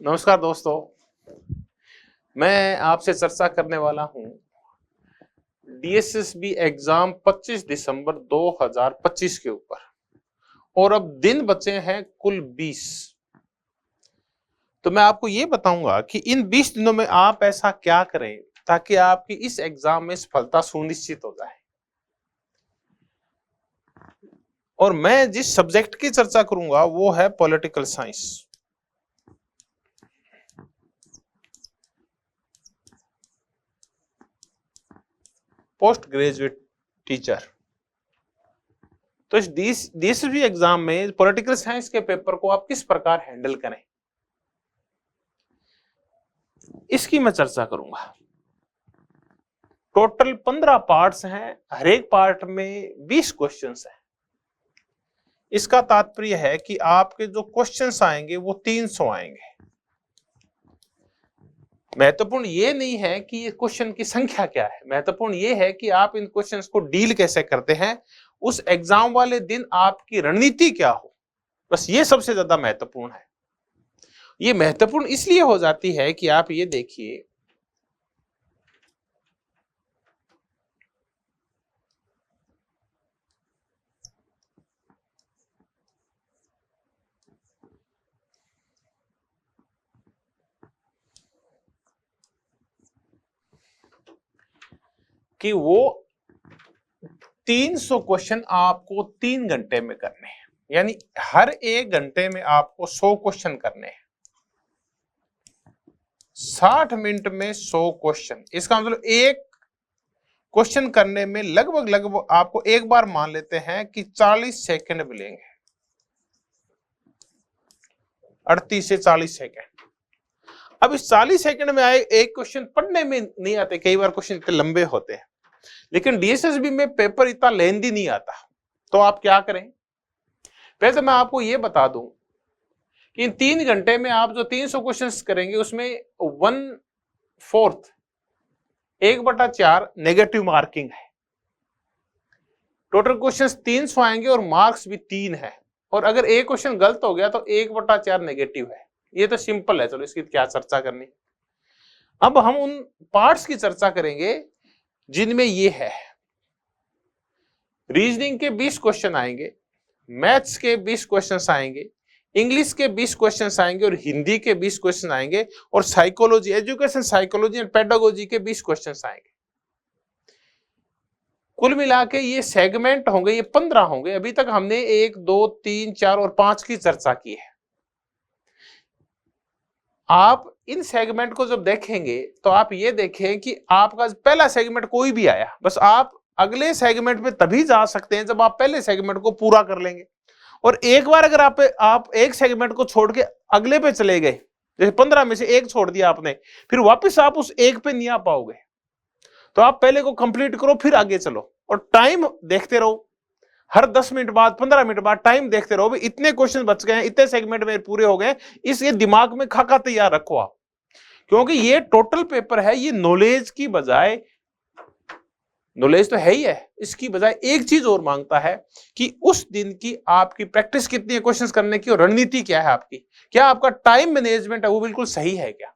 नमस्कार दोस्तों, मैं आपसे चर्चा करने वाला हूं डीएसएसबी एग्जाम 25 दिसंबर 2025 के ऊपर। और अब दिन बचे हैं कुल 20। तो मैं आपको ये बताऊंगा कि इन 20 दिनों में आप ऐसा क्या करें ताकि आपकी इस एग्जाम में सफलता सुनिश्चित हो जाए। और मैं जिस सब्जेक्ट की चर्चा करूंगा वो है political science. Post graduate teacher. तो इस डीएसएसबी एग्जाम में पॉलिटिकल साइंस के पेपर को आप किस प्रकार हैंडल करें, इसकी मैं चर्चा करूंगा। टोटल 15 पार्ट्स हैं, हर एक पार्ट में 20 क्वेश्चंस हैं। इसका तात्पर्य है कि आपके जो क्वेश्चंस आएंगे वो 300 आएंगे। महत्वपूर्ण ये नहीं है कि ये क्वेश्चन की संख्या क्या है, महत्वपूर्ण ये है कि आप इन क्वेश्चंस को डील कैसे करते हैं, उस एग्जाम वाले दिन आपकी रणनीति क्या हो, बस ये सबसे ज्यादा महत्वपूर्ण है। ये महत्वपूर्ण इसलिए हो जाती है कि आप ये देखिए कि वो 300 क्वेश्चन आपको 3 घंटे में करने हैं, यानी हर एक घंटे में आपको 100 क्वेश्चन करने हैं। 60 मिनट में 100 क्वेश्चन, इसका मतलब एक क्वेश्चन करने में लगभग आपको एक बार मान लेते हैं कि 40 सेकंड मिलेंगे, 38 से 40 सेकंड। अब इस 40 सेकंड में आए एक क्वेश्चन पढ़ने में नहीं आते, कई बार क्वेश्चन इतने लंबे होते हैं, लेकिन डीएसएसबी में पेपर इतना लेंदी नहीं आता। तो आप क्या करें, पहले तो मैं आपको यह बता दूं कि इन 3 घंटे में आप जो 300 क्वेश्चंस करेंगे उसमें 1/4 1/4 नेगेटिव मार्किंग है। टोटल क्वेश्चंस 300 आएंगे और मार्क्स भी 3 है, और अगर एक क्वेश्चन गलत हो गया तो 1/4 नेगेटिव है। ये तो सिंपल है, चलो इसकी क्या चर्चा करनी। अब हम उन पार्ट्स की चर्चा करेंगे जिनमें ये है, रीजनिंग के 20 क्वेश्चन आएंगे, मैथ्स के 20 क्वेश्चंस आएंगे, इंग्लिश के 20 क्वेश्चंस आएंगे और हिंदी के 20 क्वेश्चन आएंगे, और psychology, education psychology and pedagogy के 20 क्वेश्चंस आएंगे। कुल मिला के ये सेगमेंट होंगे, ये 15 होंगे। अभी तक हमने 1 2 3 4 और 5 की चर्चा की है। आप इन सेगमेंट को जब देखेंगे तो आप ये देखें कि आपका पहला सेगमेंट कोई भी आया, बस आप अगले सेगमेंट में तभी जा सकते हैं जब आप पहले सेगमेंट को पूरा कर लेंगे। और एक बार अगर आप एक सेगमेंट को छोड़ के अगले पे चले गए, जैसे 15 में से एक छोड़ दिया आपने, फिर वापस आप उस एक पे नहीं आ पाओगे। तो आप पहले को कंप्लीट करो फिर आगे चलो, और टाइम देखते रहो। हर 10 मिनट बाद 15 मिनट बाद टाइम देखते रहो, इतने क्वेश्चन बच गए हैं, इतने सेगमेंट में पूरे हो गए, इस दिमाग में खाका तैयार रखो आप, क्योंकि ये टोटल पेपर है। ये नॉलेज की बजाय, नॉलेज तो है ही है, इसकी बजाय एक चीज और मांगता है कि उस दिन की आपकी प्रैक्टिस कितनी है क्वेश्चंस करने की, और रणनीति क्या है आपकी, क्या आपका टाइम मैनेजमेंट है वो बिल्कुल सही है क्या।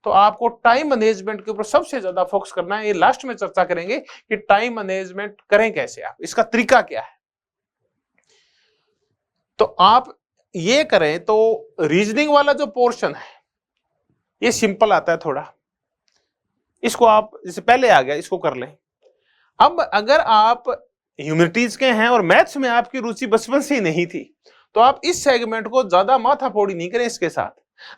तो आपको टाइम मैनेजमेंट के ऊपर सबसे ज्यादा फोकस करना है। ये लास्ट में चर्चा करेंगे कि टाइम मैनेजमेंट करें कैसे, आप इसका तरीका क्या है। तो आप ये करें तो रीजनिंग वाला जो पोर्शन है ये सिंपल आता है थोड़ा, इसको आप जैसे पहले आ गया इसको कर लें। अब अगर आप ह्यूमैनिटीज के हैं और मैथ्स में आपकी रुचि बचपन से ही नहीं थी, तो आप इस सेगमेंट को ज्यादा माथाफोड़ी नहीं करें इसके साथ।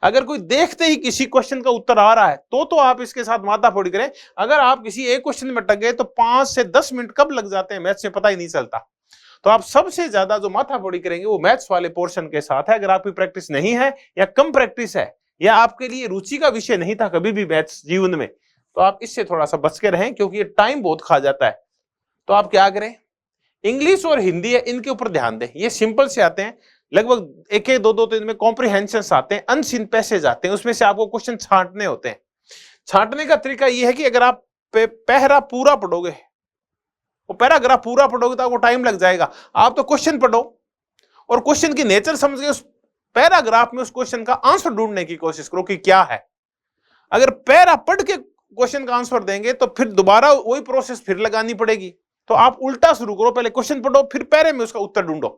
अगर कोई देखते ही किसी क्वेश्चन का उत्तर आ रहा है तो आप इसके साथ माथाफोड़ी करें। अगर आप किसी एक क्वेश्चन में अटक गए तो 5 से 10 मिनट कब लग जाते हैं मैथ्स में पता ही नहीं चलता। तो आप सबसे ज्यादा जो माथाफोड़ी करेंगे वो मैथ्स वाले पोर्शन के साथ है। अगर आपकी प्रैक्टिस नहीं है या कम प्रैक्टिस है या आपके लिए रुचि का विषय नहीं था कभी भी मैथ्स जीवन में, तो आप इससे थोड़ा सा बच के रहें, क्योंकि ये टाइम बहुत खा जाता है। तो आप क्या करें, इंग्लिश और हिंदी है इनके ऊपर ध्यान दें। ये सिंपल से आते हैं, लगभग 1-2 दिन में कॉम्प्रिहेंशन आते हैं, अनसीन पैसेज आते हैं, उसमें से आपको क्वेश्चन छांटने होते हैं। छांटने का तरीका यह है कि अगर आप पहरा पूरा पढ़ोगे, वो पैराग्राफ पूरा पढ़ोगे तो आपको टाइम लग जाएगा। आप तो क्वेश्चन पढ़ो और क्वेश्चन की नेचर समझ के उस पैराग्राफ में उस क्वेश्चन का आंसर ढूंढने की कोशिश करो कि क्या है। अगर पैरा पढ़ के क्वेश्चन का आंसर देंगे तो फिर दोबारा वही प्रोसेस फिर लगानी पड़ेगी। तो आप उल्टा शुरू करो, पहले क्वेश्चन पढ़ो फिर पैरे में उसका उत्तर ढूंढो।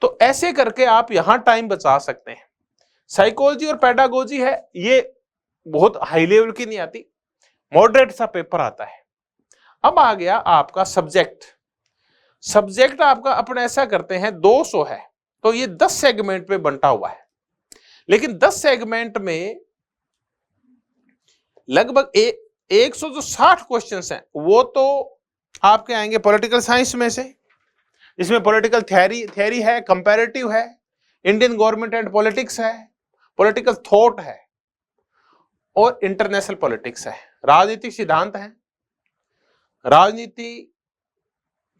तो ऐसे करके आप यहां टाइम बचा सकते हैं। साइकोलॉजी और पेडागोजी है, ये बहुत हाई लेवल की नहीं आती, मॉडरेट सा पेपर आता है। अब आ गया आपका सब्जेक्ट। सब्जेक्ट आपका अपने ऐसा करते हैं 200 है, तो ये 10 सेगमेंट में बंटा हुआ है। लेकिन 10 सेगमेंट में लगभग 160 क्वेश्चंस हैं, वो तो आपके आएंगे पॉलिटिकल साइंस में से। इसमें पॉलिटिकल थ्योरी है, कंपैरेटिव है, इंडियन गवर्नमेंट एंड पॉलिटिक्स है, पॉलिटिकल थॉट है और इंटरनेशनल पॉलिटिक्स है। राजनीतिक सिद्धांत है, राजनीति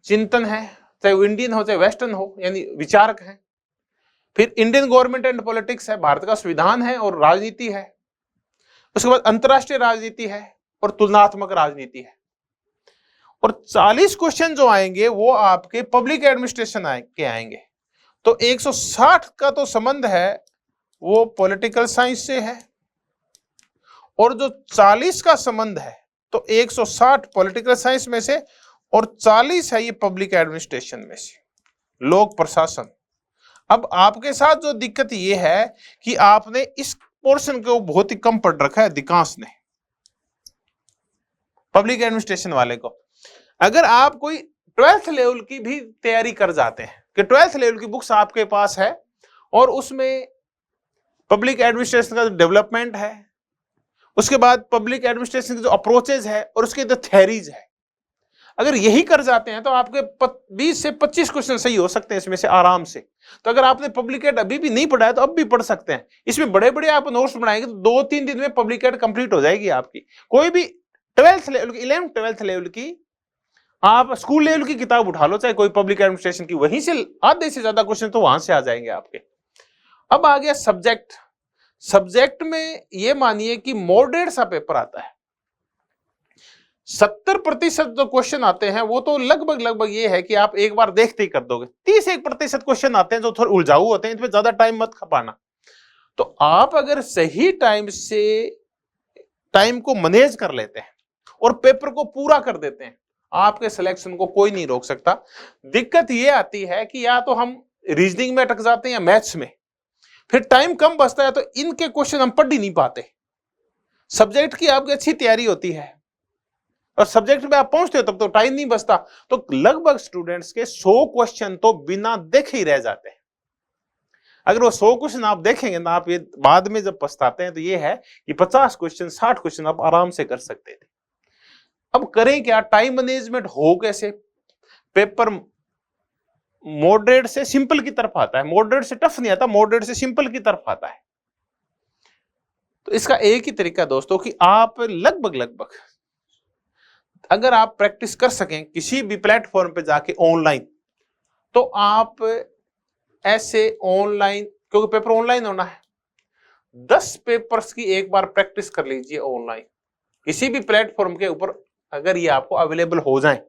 चिंतन है, चाहे वो इंडियन हो चाहे वेस्टर्न हो, यानी विचारक है। फिर इंडियन गवर्नमेंट एंड पॉलिटिक्स है, भारत का संविधान है और राजनीति है। उसके बाद अंतरराष्ट्रीय राजनीति है और तुलनात्मक राजनीति है। और 40 क्वेश्चन जो आएंगे वो आपके पब्लिक एडमिनिस्ट्रेशन के आएंगे। तो 160 का तो संबंध है वो पॉलिटिकल साइंस से है, और जो 40 का संबंध है तो 160 पॉलिटिकल साइंस में से और 40 है ये पब्लिक एडमिनिस्ट्रेशन में से, लोक प्रशासन। अब आपके साथ जो दिक्कत ये है कि आपने इस पोर्शन को बहुत ही कम पढ़ रखा है अधिकांश ने, पब्लिक एडमिनिस्ट्रेशन वाले को। अगर आप कोई 12th लेवल की भी तैयारी कर जाते हैं कि 12th लेवल की बुक्स आपके पास है और उसमें पब्लिक एडमिनिस्ट्रेशन का डेवलपमेंट है, उसके बाद पब्लिक एडमिनिस्ट्रेशन की जो अप्रोचेज है और उसके जो थ्योरीज है, अगर यही कर जाते हैं तो आपके 20 से 25 क्वेश्चन सही हो सकते हैं इसमें से आराम से। तो अगर आपने पब्लिक एड अभी भी नहीं पढ़ा है तो अब भी पढ़ सकते हैं। इसमें बड़े बड़े आप नोट्स बनाएंगे तो 2-3 दिन में पब्लिक एड कंप्लीट हो जाएगी आपकी। कोई भी 12th लेवल की, 11th 12th लेवल की आप स्कूल लेवल की किताब उठा लो, चाहे कोई पब्लिक एडमिनिस्ट्रेशन की, वहीं से आधे से ज्यादा क्वेश्चन तो वहां से आ जाएंगे आपके। अब आ गया सब्जेक्ट। सब्जेक्ट में ये मानिए कि मॉडरेट सा पेपर आता है। 70% जो क्वेश्चन आते हैं वो तो लगभग ये है कि आप एक बार देखते ही कर दोगे। 31% क्वेश्चन आते हैं जो थोड़े उलझाऊ होते हैं, इसमें ज्यादा टाइम मत खपाना। तो आप अगर सही टाइम से टाइम को मैनेज कर लेते हैं और पेपर को पूरा कर देते हैं, आपके सिलेक्शन को कोई नहीं रोक सकता। दिक्कत ये आती है कि या तो हम रीजनिंग में अटक जाते हैं या मैथ्स में, फिर टाइम कम बचता है तो इनके क्वेश्चन हम पढ़ ही नहीं पाते। सब्जेक्ट की आपकी अच्छी तैयारी होती है और सब्जेक्ट में आप पहुंचते हो तब तो टाइम नहीं बचता। तो लगभग स्टूडेंट्स के 100 क्वेश्चन तो बिना देखे ही रह जाते हैं। अगर वो 100 क्वेश्चन आप देखेंगे ना, आप ये बाद में जब पछताते हैं तो ये है कि 50 क्वेश्चन 60 क्वेश्चन आप आराम से कर सकते थे। अब करें क्या, टाइम मैनेजमेंट हो कैसे? पेपर मॉडरेट से सिंपल की तरफ आता है, मॉडरेट से टफ नहीं आता, मॉडरेट से सिंपल की तरफ आता है। तो इसका एक ही तरीका दोस्तों कि आप लगभग अगर आप प्रैक्टिस कर सकें किसी भी प्लेटफॉर्म पे जाके ऑनलाइन, तो आप ऐसे ऑनलाइन, क्योंकि पेपर ऑनलाइन होना है, 10 पेपर्स की एक बार प्रैक्टिस कर लीजिए ऑनलाइन किसी भी प्लेटफॉर्म के ऊपर, अगर ये आपको अवेलेबल हो जाए।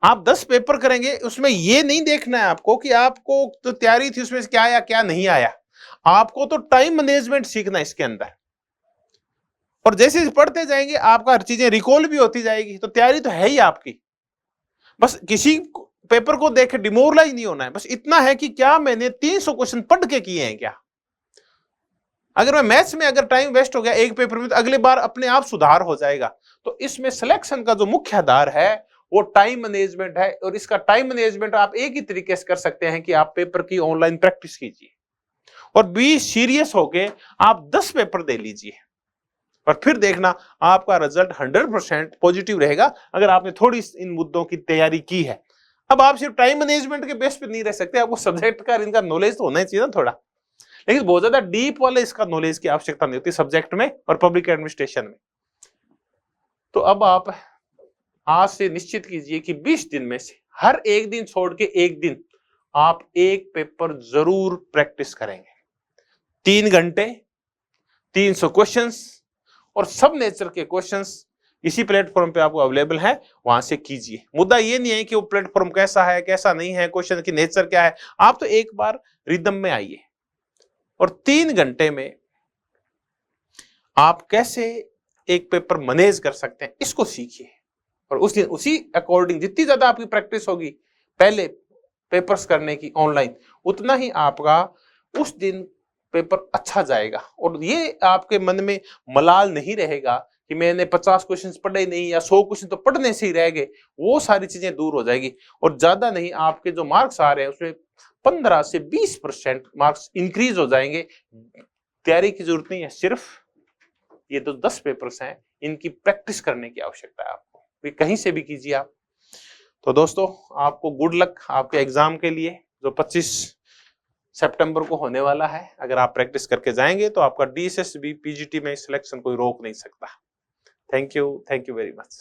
आप 10 पेपर करेंगे, उसमें ये नहीं देखना है आपको कि आपको तो तैयारी थी उसमें से क्या आया क्या नहीं आया, आपको तो टाइम मैनेजमेंट सीखना है इसके अंदर। और जैसे पढ़ते जाएंगे आपका हर चीजें रिकॉल भी होती जाएगी, तो तैयारी तो है ही आपकी। बस किसी पेपर को देख के डिमोरलाइज नहीं होना है, बस इतना है कि क्या मैंने 300 क्वेश्चन पढ़ के किए हैं क्या। अगर मैं मैथ्स में अगर टाइम वेस्ट हो गया एक पेपर में, तो अगले बार अपने आप सुधार हो जाएगा। तो इसमें सिलेक्शन का जो मुख्य आधार है वो टाइम मैनेजमेंट है, और इसका टाइम मैनेजमेंट आप एक ही तरीके से कर सकते हैं कि आप पेपर की ऑनलाइन प्रैक्टिस कीजिए और बी सीरियस होके आप 10 पेपर दे लीजिए, और फिर देखना आपका रिजल्ट 100% पॉजिटिव रहेगा अगर आपने थोड़ी इन मुद्दों की तैयारी की है। अब आप सिर्फ टाइम मैनेजमेंट के बेस पे नहीं रह सकते, आपको सब्जेक्ट का इनका नॉलेज तो होना ही चाहिए ना थोड़ा, लेकिन बहुत ज्यादा डीप वाले इसका नॉलेज की आवश्यकता नहीं होती सब्जेक्ट में और पब्लिक एडमिनिस्ट्रेशन में। तो अब आप आज से निश्चित कीजिए कि 20 दिन में से हर एक दिन छोड़ के एक दिन आप एक पेपर जरूर प्रैक्टिस करेंगे। 3 घंटे 300 क्वेश्चंस, और सब नेचर के क्वेश्चंस इसी प्लेटफॉर्म पे आपको अवेलेबल है, वहां से कीजिए। मुद्दा ये नहीं है कि वो प्लेटफॉर्म कैसा है कैसा नहीं है, क्वेश्चन की नेचर क्या है, आप तो एक बार रिदम में आइए। और 3 घंटे में आप कैसे एक पेपर मैनेज कर सकते हैं इसको सीखिए। और उस दिन उसी अकॉर्डिंग जितनी ज्यादा आपकी प्रैक्टिस होगी पहले पेपर्स करने की ऑनलाइन, उतना ही आपका उस दिन पेपर अच्छा जाएगा। और ये आपके मन में मलाल नहीं रहेगा कि मैंने 50 क्वेश्चंस पढ़े नहीं या 100 क्वेश्चन तो पढ़ने से ही रह गए, वो सारी चीजें दूर हो जाएगी। और ज्यादा नहीं, आपके जो मार्क्स आ रहे हैं उसमें 15 से 20% मार्क्स इंक्रीज हो जाएंगे। तैयारी की जरूरत नहीं है, सिर्फ ये तो 10 पेपर्स हैं, इनकी प्रैक्टिस करने की आवश्यकता है आपको, ये कहीं से भी कीजिए आप। तो दोस्तों आपको गुड लक आपके एग्जाम के लिए जो 25 सितंबर को होने वाला है। अगर आप प्रैक्टिस करके जाएंगे तो आपका DSSB PGT में सिलेक्शन कोई रोक नहीं सकता। Thank you very much.